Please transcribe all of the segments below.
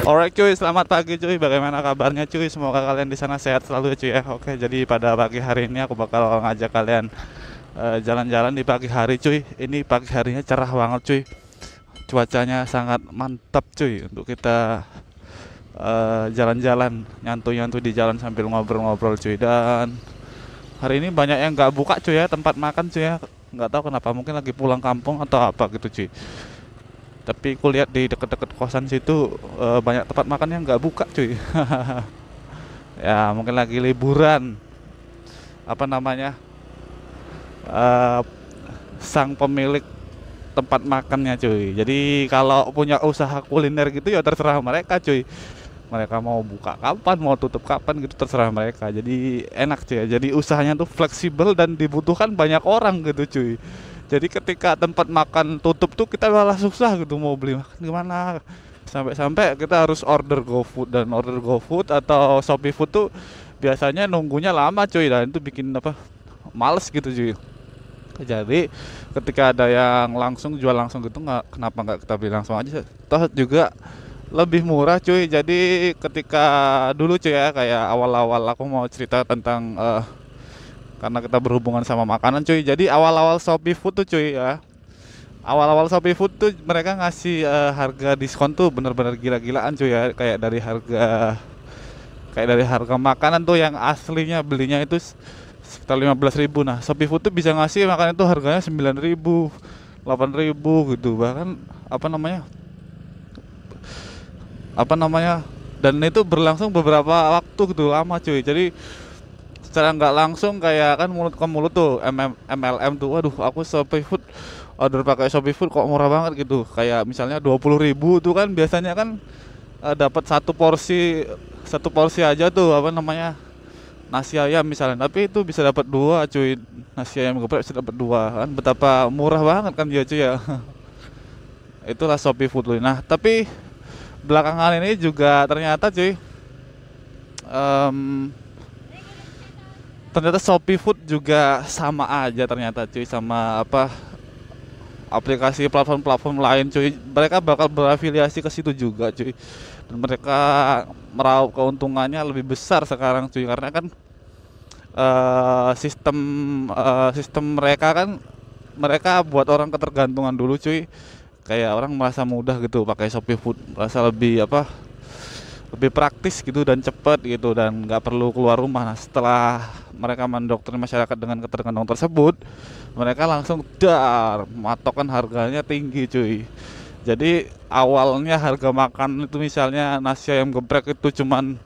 Alright cuy, selamat pagi cuy. Bagaimana kabarnya cuy? Semoga kalian di sana sehat selalu ya cuy ya. Oke, jadi pada pagi hari ini aku bakal ngajak kalian jalan-jalan di pagi hari cuy. Ini pagi harinya cerah banget cuy. Cuacanya sangat mantap cuy untuk kita jalan-jalan, nyantuy-nyantuy di jalan sambil ngobrol-ngobrol cuy. Dan hari ini banyak yang nggak buka cuy ya, tempat makan cuy ya. Nggak tahu kenapa, mungkin lagi pulang kampung atau apa gitu cuy. Tapi aku lihat di deket-deket kosan situ banyak tempat makan yang nggak buka cuy. Ya mungkin lagi liburan, apa namanya, eh, sang pemilik tempat makannya cuy. Jadi kalau punya usaha kuliner gitu ya terserah mereka cuy. Mereka mau buka kapan, mau tutup kapan gitu terserah mereka. Jadi enak cuy ya. Jadi usahanya tuh fleksibel dan dibutuhkan banyak orang gitu cuy. Jadi ketika tempat makan tutup tuh kita malah susah gitu mau beli makan gimana. Sampai-sampai kita harus order GoFood, dan order GoFood atau Shopee Food tuh biasanya nunggunya lama cuy, dan itu bikin apa? Males gitu cuy. Jadi ketika ada yang langsung jual langsung gitu, nggak, kenapa nggak kita beli langsung aja? Toh juga lebih murah cuy. Jadi ketika dulu cuy ya, kayak awal-awal aku mau cerita tentang karena kita berhubungan sama makanan cuy. Jadi awal-awal Shopee Food tuh cuy ya, awal-awal Shopee Food tuh mereka ngasih harga diskon tuh bener-bener gila-gilaan cuy ya. Kayak dari harga makanan tuh yang aslinya belinya itu sekitar 15.000. Nah Shopee Food tuh bisa ngasih makanan itu harganya 9.000, 8.000 gitu. Bahkan apa namanya apa namanya dan itu berlangsung beberapa waktu gitu, lama cuy. Jadi secara nggak langsung kayak kan mulut ke mulut tuh, MLM tuh, waduh aku Shopee Food, order pakai Shopee Food kok murah banget gitu. Kayak misalnya 20.000 tuh kan biasanya kan dapat satu porsi aja tuh, apa namanya, nasi ayam misalnya, tapi itu bisa dapat dua cuy. Nasi ayam geprek bisa dapat dua, kan betapa murah banget kan dia cuy ya. Itulah Shopee Food loh. Nah tapi belakangan ini juga ternyata cuy, em, ternyata Shopee Food juga sama aja ternyata cuy, sama apa, aplikasi platform-platform lain cuy. Mereka bakal berafiliasi ke situ juga cuy, dan mereka meraup keuntungannya lebih besar sekarang cuy, karena kan sistem sistem mereka kan, mereka buat orang ketergantungan dulu cuy. Kayak orang merasa mudah gitu pakai Shopee Food, merasa lebih apa, lebih praktis gitu dan cepat gitu, dan nggak perlu keluar rumah. Nah setelah mereka mendoktrin masyarakat dengan ketergantungan tersebut, mereka langsung dar matokan harganya tinggi cuy. Jadi awalnya harga makan itu misalnya nasi ayam geprek itu cuman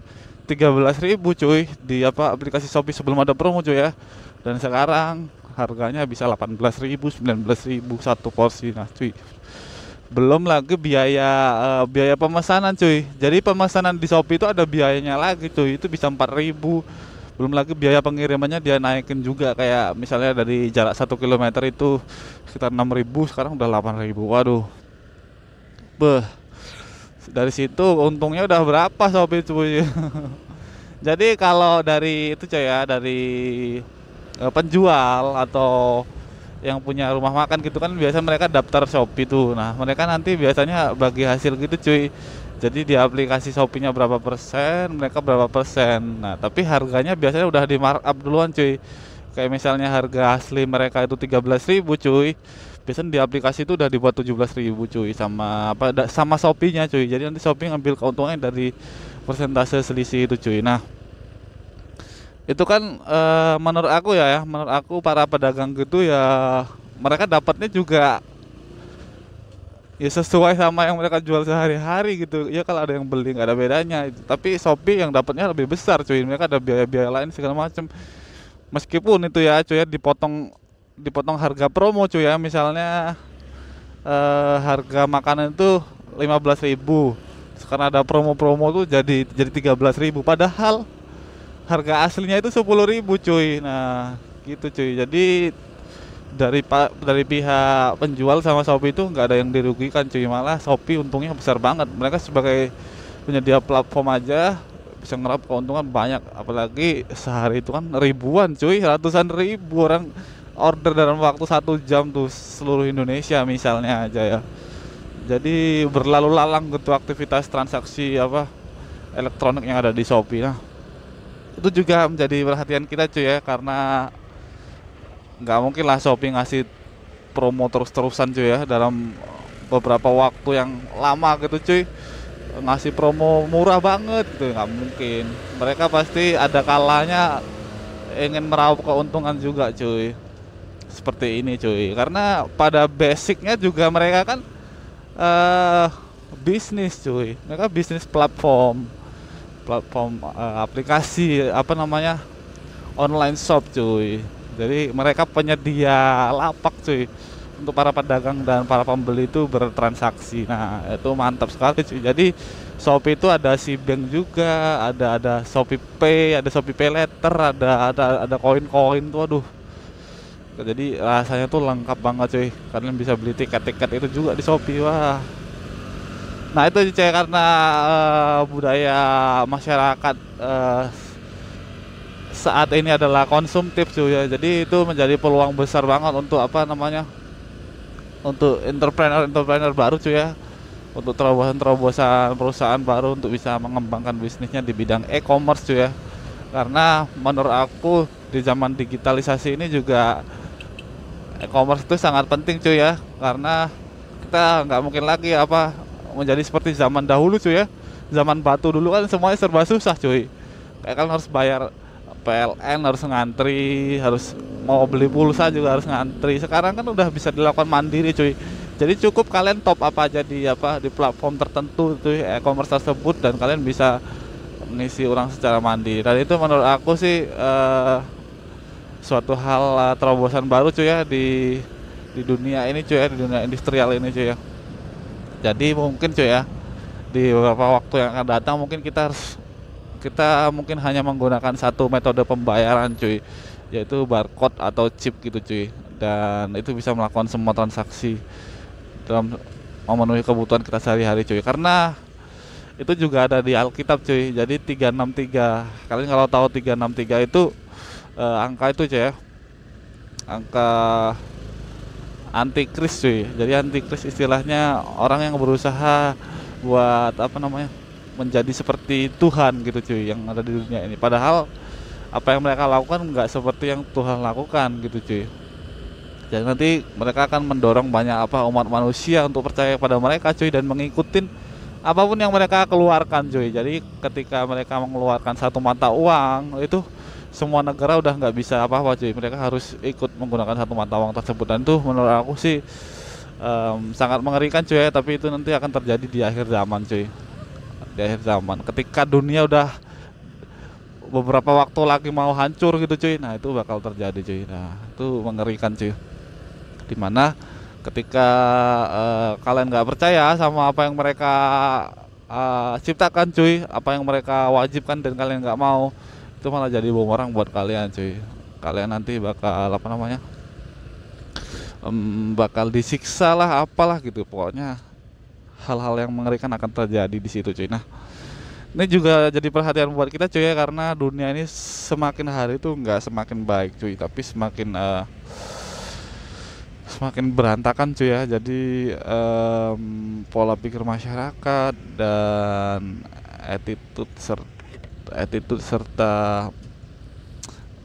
13.000 cuy di apa, aplikasi Shopee sebelum ada promo cuy ya, dan sekarang harganya bisa 18.000, 19.000 satu porsi. Nah cuy, belum lagi biaya pemesanan cuy. Jadi pemesanan di Shopee itu ada biayanya lagi cuy, itu bisa 4.000. Belum lagi biaya pengirimannya dia naikin juga, kayak misalnya dari jarak 1 kilometer itu sekitar 6.000, sekarang udah 8.000. Waduh, beh, dari situ untungnya udah berapa Shopee cuy. Jadi kalau dari itu cuy ya, dari penjual atau yang punya rumah makan gitu kan, biasa mereka daftar Shopee tuh. Nah mereka nanti biasanya bagi hasil gitu cuy. Jadi di aplikasi Shopee-nya berapa persen, mereka berapa persen. Nah tapi harganya biasanya udah di markup duluan cuy. Kayak misalnya harga asli mereka itu 13.000 cuy, biasanya di aplikasi itu udah dibuat 17.000 cuy, sama apa, sama Shopee-nya cuy. Jadi nanti Shopee ngambil keuntungan dari persentase selisih itu cuy. Nah itu kan menurut aku ya, menurut aku para pedagang gitu ya, mereka dapatnya juga ya sesuai sama yang mereka jual sehari-hari gitu ya. Kalau ada yang beli nggak ada bedanya itu. Tapi Shopee yang dapatnya lebih besar cuy, mereka ada biaya-biaya lain segala macam. Meskipun itu ya cuy ya, dipotong dipotong harga promo cuy ya, misalnya harga makanan itu 15.000, sekarang ada promo-promo tuh jadi 13.000, padahal harga aslinya itu 10.000 cuy. Nah gitu cuy. Jadi dari pihak penjual sama Shopee itu nggak ada yang dirugikan cuy, malah Shopee untungnya besar banget. Mereka sebagai penyedia platform aja bisa ngerap keuntungan banyak, apalagi sehari itu kan ribuan cuy, ratusan ribu orang order dalam waktu 1 jam tuh, seluruh Indonesia misalnya aja ya. Jadi berlalu lalang gitu aktivitas transaksi apa elektronik yang ada di Shopee. Nah, itu juga menjadi perhatian kita cuy ya, karena nggak mungkin lah Shopee ngasih promo terus-terusan cuy ya dalam beberapa waktu yang lama gitu cuy, ngasih promo murah banget gitu, nggak mungkin. Mereka pasti ada kalanya ingin meraup keuntungan juga cuy, seperti ini cuy, karena pada basicnya juga mereka kan eh bisnis cuy, mereka bisnis platform platform aplikasi apa namanya online shop cuy. Jadi mereka penyedia lapak cuy untuk para pedagang dan para pembeli itu bertransaksi. Nah itu mantap sekali cuy. Jadi Shopee itu ada Cbank juga, ada Shopee Pay, ada Shopee Pay Later, ada koin-koin tuh, aduh. Jadi rasanya tuh lengkap banget cuy. Kalian bisa beli tiket-tiket itu juga di Shopee. Wah. Nah itu cuy, karena budaya masyarakat saat ini adalah konsumtif cuy ya. Jadi itu menjadi peluang besar banget untuk apa namanya, untuk entrepreneur baru cuy ya, untuk terobosan-terobosan perusahaan baru untuk bisa mengembangkan bisnisnya di bidang e-commerce cuy ya. Karena menurut aku di zaman digitalisasi ini juga e-commerce itu sangat penting cuy ya, karena kita nggak mungkin lagi apa menjadi seperti zaman dahulu cuy ya. Zaman batu dulu kan semuanya serba susah cuy, kayak kan harus bayar PLN, harus ngantri, harus mau beli pulsa juga harus ngantri. Sekarang kan udah bisa dilakukan mandiri cuy. Jadi cukup kalian top apa aja di apa di platform tertentu tuh e-commerce tersebut, dan kalian bisa mengisi orang secara mandiri. Dan itu menurut aku sih suatu hal terobosan baru cuy ya di dunia ini cuy ya, di dunia industrial ini cuy ya. Jadi mungkin cuy ya di beberapa waktu yang akan datang mungkin kita mungkin hanya menggunakan satu metode pembayaran cuy, yaitu barcode atau chip gitu cuy, dan itu bisa melakukan semua transaksi dalam memenuhi kebutuhan kita sehari-hari cuy. Karena itu juga ada di Alkitab cuy. Jadi 363, kalian kalau tahu 363 itu angka itu cuy ya, angka antikris cuy. Jadi antikris istilahnya orang yang berusaha buat apa namanya, menjadi seperti Tuhan gitu cuy yang ada di dunia ini. Padahal apa yang mereka lakukan nggak seperti yang Tuhan lakukan gitu cuy. Jadi nanti mereka akan mendorong banyak apa umat manusia untuk percaya pada mereka cuy, dan mengikutin apapun yang mereka keluarkan cuy. Jadi ketika mereka mengeluarkan satu mata uang itu, semua negara udah nggak bisa apa-apa cuy. Mereka harus ikut menggunakan satu mata uang tersebut, dan itu menurut aku sih sangat mengerikan cuy ya. Tapi itu nanti akan terjadi di akhir zaman cuy, di akhir zaman ketika dunia udah beberapa waktu lagi mau hancur gitu cuy. Nah itu bakal terjadi cuy. Nah itu mengerikan cuy, dimana ketika kalian nggak percaya sama apa yang mereka ciptakan cuy, apa yang mereka wajibkan, dan kalian nggak mau, itu malah jadi bumerang buat kalian cuy. Kalian nanti bakal apa namanya, bakal disiksa lah apalah gitu, pokoknya hal-hal yang mengerikan akan terjadi di situ cuy. Nah ini juga jadi perhatian buat kita cuy ya, karena dunia ini semakin hari itu nggak semakin baik cuy, tapi semakin berantakan cuy ya. Jadi pola pikir masyarakat dan attitude serta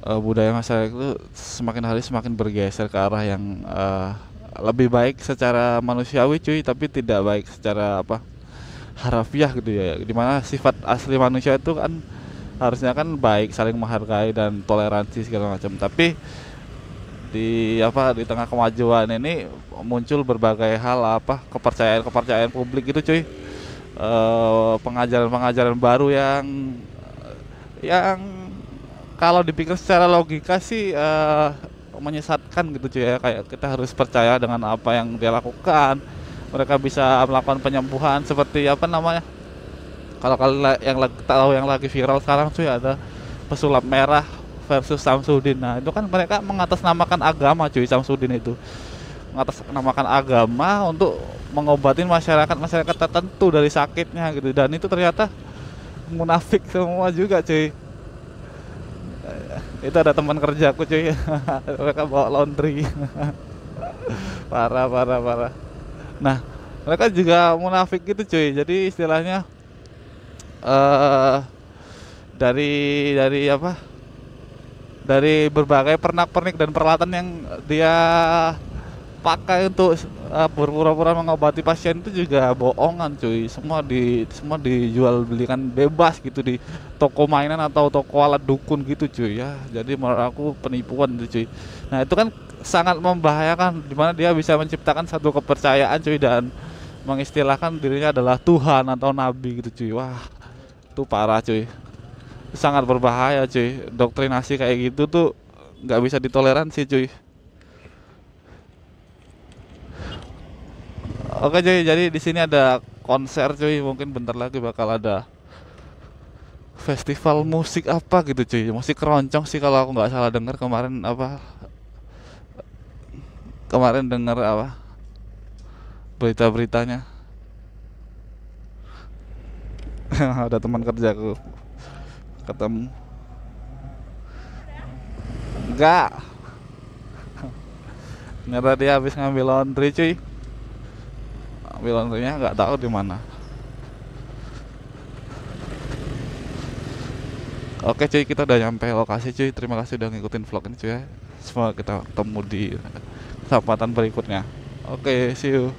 budaya masyarakat itu semakin hari semakin bergeser ke arah yang lebih baik secara manusiawi cuy, tapi tidak baik secara apa harafiah gitu ya. Dimana sifat asli manusia itu kan harusnya kan baik, saling menghargai dan toleransi segala macam. Tapi di tengah kemajuan ini muncul berbagai hal apa kepercayaan publik itu cuy, pengajaran baru yang kalau dipikir secara logika sih menyesatkan gitu cuy ya. Kayak kita harus percaya dengan apa yang dia lakukan. Mereka bisa melakukan penyembuhan seperti apa namanya, kalau kalian yang lagi viral sekarang cuy, ada pesulap merah versus Samsudin. Nah itu kan mereka mengatasnamakan agama cuy. Samsudin itu mengatasnamakan agama untuk mengobatin masyarakat tertentu dari sakitnya gitu, dan itu ternyata munafik semua juga cuy. Itu ada teman kerjaku cuy mereka bawa laundry parah. Nah Mereka juga munafik gitu cuy. Jadi istilahnya eh dari apa? Dari berbagai pernak-pernik dan peralatan yang dia pakai untuk berpura-pura mengobati pasien itu juga bohongan cuy. Semua dijual belikan bebas gitu di toko mainan atau toko alat dukun gitu cuy ya. Jadi menurut aku penipuan itu cuy. Nah itu kan sangat membahayakan, dimana dia bisa menciptakan satu kepercayaan cuy dan mengistilahkan dirinya adalah Tuhan atau Nabi gitu cuy. Wah itu parah cuy, sangat berbahaya cuy. Doktrinasi kayak gitu tuh nggak bisa ditoleransi cuy. Oke cuy, jadi di sini ada konser cuy, mungkin bentar lagi bakal ada festival musik apa gitu cuy, musik keroncong sih kalau aku nggak salah dengar kemarin apa, kemarin dengar apa berita-beritanya. Ada teman kerjaku ketemu, enggak, ternyata dia habis ngambil laundry cuy, ambil laundrynya nggak tahu di mana. Oke cuy, kita udah nyampe lokasi cuy. Terima kasih udah ngikutin vlog ini cuy ya. Semoga kita ketemu di kesempatan berikutnya. Oke, see you.